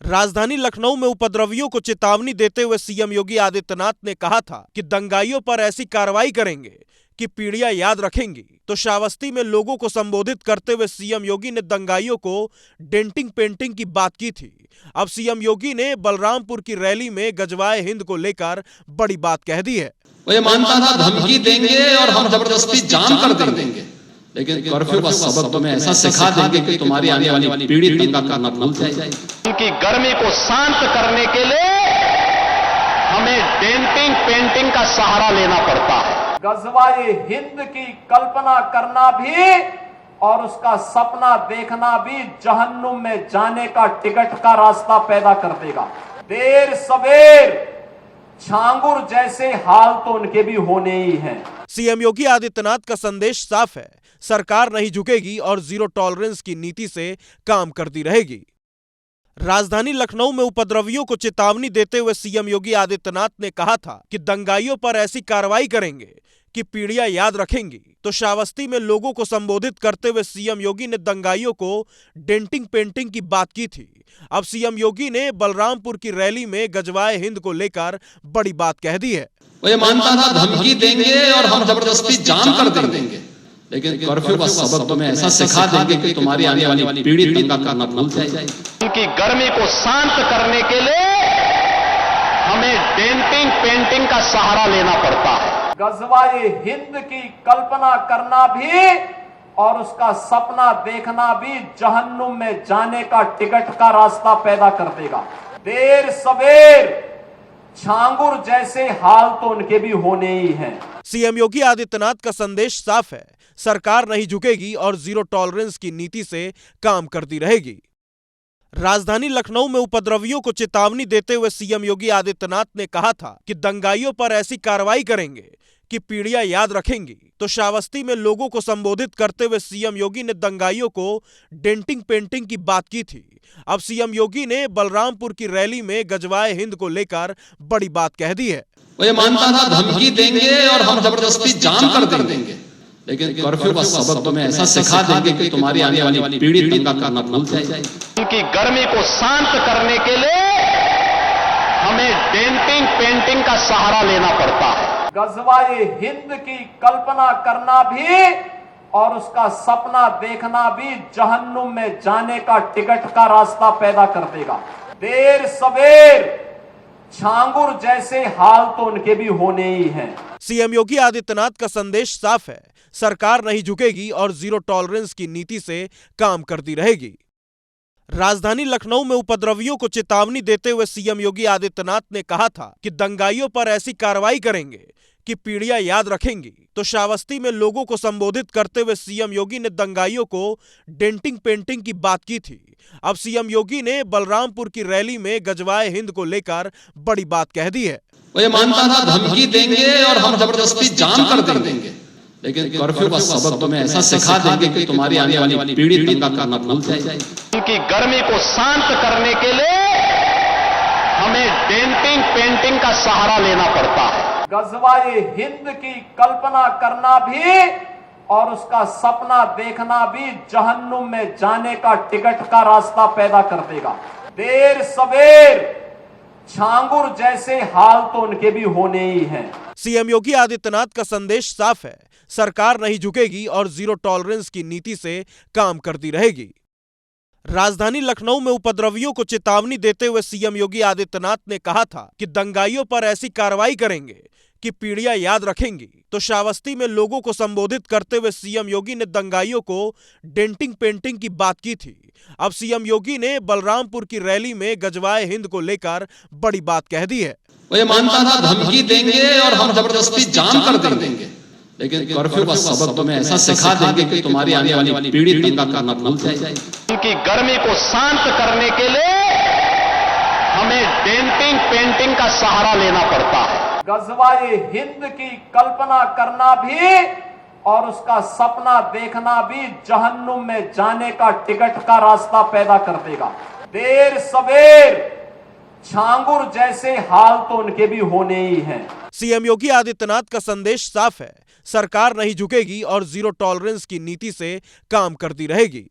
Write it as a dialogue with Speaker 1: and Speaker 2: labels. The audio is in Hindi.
Speaker 1: राजधानी लखनऊ में उपद्रवियों को चेतावनी देते हुए सीएम योगी आदित्यनाथ ने कहा था कि दंगाइयों पर ऐसी कार्रवाई करेंगे कि पीढ़ियां याद रखेंगी। तो श्रावस्ती में लोगों को संबोधित करते हुए सीएम योगी ने दंगाइयों को डेंटिंग पेंटिंग की बात की थी। अब सीएम योगी ने बलरामपुर की रैली में गजवाए हिंद को लेकर बड़ी बात कह दी है।
Speaker 2: वो ये मानता था धमकी देंगे और हम जबरदस्ती जाम कर देंगे, लेकिन कर्फ्यू का सबक तुम्हें ऐसा सिखा देंगे कि तुम्हारी आने वाली पीढ़ी दंगा करना भूल जाएगी।
Speaker 3: उनकी गर्मी को शांत करने के लिए हमें डेंटिंग पेंटिंग का सहारा लेना पड़ता है।
Speaker 4: गजवाए हिंद की कल्पना करना भी और उसका सपना देखना भी जहन्नुम में जाने का टिकट का रास्ता पैदा कर देगा। देर सवेर छांगुर जैसे हाल तो उनके भी होने ही हैं।
Speaker 1: सीएम योगी आदित्यनाथ का संदेश साफ है, सरकार नहीं झुकेगी और जीरो टॉलरेंस की नीति से काम करती रहेगी। राजधानी लखनऊ में उपद्रवियों को चेतावनी देते हुए सीएम योगी आदित्यनाथ ने कहा था कि दंगाइयों पर ऐसी कार्रवाई करेंगे कि पीढ़ियां याद रखेंगी। तो श्रावस्ती में लोगों को संबोधित करते हुए सीएम योगी ने दंगाइयों को डेंटिंग पेंटिंग की बात की थी। अब सीएम योगी ने बलरामपुर की रैली में गजवाए हिंद को लेकर बड़ी बात कह दी है।
Speaker 2: वो ये मानता था धमकी देंगे और हम जबरदस्ती जाम कर देंगे, लेकिन कर्फ्यू का सबक तुम्हें ऐसा सिखा देंगे कि तुम्हारी आने वाली पीढ़ी दंगा करना भूल जाएगी।
Speaker 3: उनकी गर्मी को शांत करने के लिए हमें डेंटिंग पेंटिंग का सहारा लेना पड़ता है।
Speaker 4: गजवाए हिंद की कल्पना करना भी और उसका सपना देखना भी जहन्नुम में जाने का टिकट का रास्ता पैदा कर देगा। देर सवेर छांगुर जैसे हाल तो उनके भी होने ही हैं।
Speaker 1: सीएम योगी आदित्यनाथ का संदेश साफ है, सरकार नहीं झुकेगी और जीरो टॉलरेंस की नीति से काम करती रहेगी। राजधानी लखनऊ में उपद्रवियों को चेतावनी देते हुए सीएम योगी आदित्यनाथ ने कहा था कि दंगाइयों पर ऐसी कार्रवाई करेंगे कि पीढ़ियां याद रखेंगी। तो श्रावस्ती में लोगों को संबोधित करते हुए सीएम योगी ने दंगाइयों को डेंटिंग पेंटिंग की बात की थी। अब सीएम योगी ने बलरामपुर की रैली में गजवाए हिंद को लेकर बड़ी बात कह दी है।
Speaker 2: वो ये मानता था धमकी देंगे और हम जबरदस्ती जाम कर देंगे, लेकिन कर्फ्यू का सबक तुम्हें ऐसा सिखा देंगे कि तुम्हारी आने वाली पीढ़ी दंगा करना भूल जाएगी।
Speaker 3: उनकी गर्मी को शांत करने के लिए हमें डेंटिंग पेंटिंग का सहारा लेना पड़ता है।
Speaker 4: गजवाए हिंद की कल्पना करना भी और उसका सपना देखना भी जहन्नुम में जाने का टिकट का रास्ता पैदा कर देगा। देर सवेर छांगुर जैसे हाल तो उनके भी होने ही हैं।
Speaker 1: सीएम योगी आदित्यनाथ का संदेश साफ है, सरकार नहीं झुकेगी और जीरो टॉलरेंस की नीति से काम करती रहेगी। राजधानी लखनऊ में उपद्रवियों को चेतावनी देते हुए सीएम योगी आदित्यनाथ ने कहा था कि दंगाइयों पर ऐसी कार्रवाई करेंगे कि पीढ़ियां याद रखेंगी। तो श्रावस्ती में लोगों को संबोधित करते हुए सीएम योगी ने दंगाइयों को डेंटिंग पेंटिंग की बात की थी। अब सीएम योगी ने बलरामपुर की रैली में गजवाए हिंद को लेकर बड़ी बात कह दी है।
Speaker 2: वो ये मानता था धमकी देंगे और हम जबरदस्ती जाम कर देंगे, लेकिन कर्फ्यू का सबक तुम्हें ऐसा सिखा देंगे कि तुम्हारी आने वाली पीढ़ी दंगा करना भूल जाएगी।
Speaker 3: उनकी गर्मी को शांत करने के लिए हमें डेंटिंग पेंटिंग का सहारा लेना पड़ता है।
Speaker 4: गजवाए हिंद की कल्पना करना भी और उसका सपना देखना भी जहन्नुम में जाने का टिकट का रास्ता पैदा कर देगा। देर सवेर छांगुर जैसे हाल तो उनके भी होने ही हैं।
Speaker 1: सीएम योगी आदित्यनाथ का संदेश साफ है, सरकार नहीं झुकेगी और जीरो टॉलरेंस की नीति से काम करती रहेगी। राजधानी लखनऊ में उपद्रवियों को चेतावनी देते हुए सीएम योगी आदित्यनाथ ने कहा था कि दंगाइयों पर ऐसी कार्रवाई करेंगे कि पीढ़ियां याद रखेंगी। तो श्रावस्ती में लोगों को संबोधित करते हुए सीएम योगी ने दंगाइयों को डेंटिंग पेंटिंग की बात की थी। अब सीएम योगी ने बलरामपुर की रैली में गजवाए हिंद को लेकर बड़ी बात कह दी है।
Speaker 2: वो ये मानता था धमकी देंगे और हम जबरदस्ती जाम कर देंगे, लेकिन कर्फ्यू का सबक तुम्हें ऐसा सिखा देंगे कि तुम्हारी आने वाली पीढ़ी दंगा करना भूल जाएगी।
Speaker 3: उनकी गर्मी को शांत करने के लिए हमें डेंटिंग पेंटिंग का सहारा लेना पड़ता है।
Speaker 4: गजवाए हिंद की कल्पना करना भी और उसका सपना देखना भी जहन्नुम में जाने का टिकट का रास्ता पैदा कर देगा। देर सवेर छांगुर जैसे हाल तो उनके भी होने ही हैं।
Speaker 1: सीएम योगी आदित्यनाथ का संदेश साफ है, सरकार नहीं झुकेगी और जीरो टॉलरेंस की नीति से काम करती रहेगी।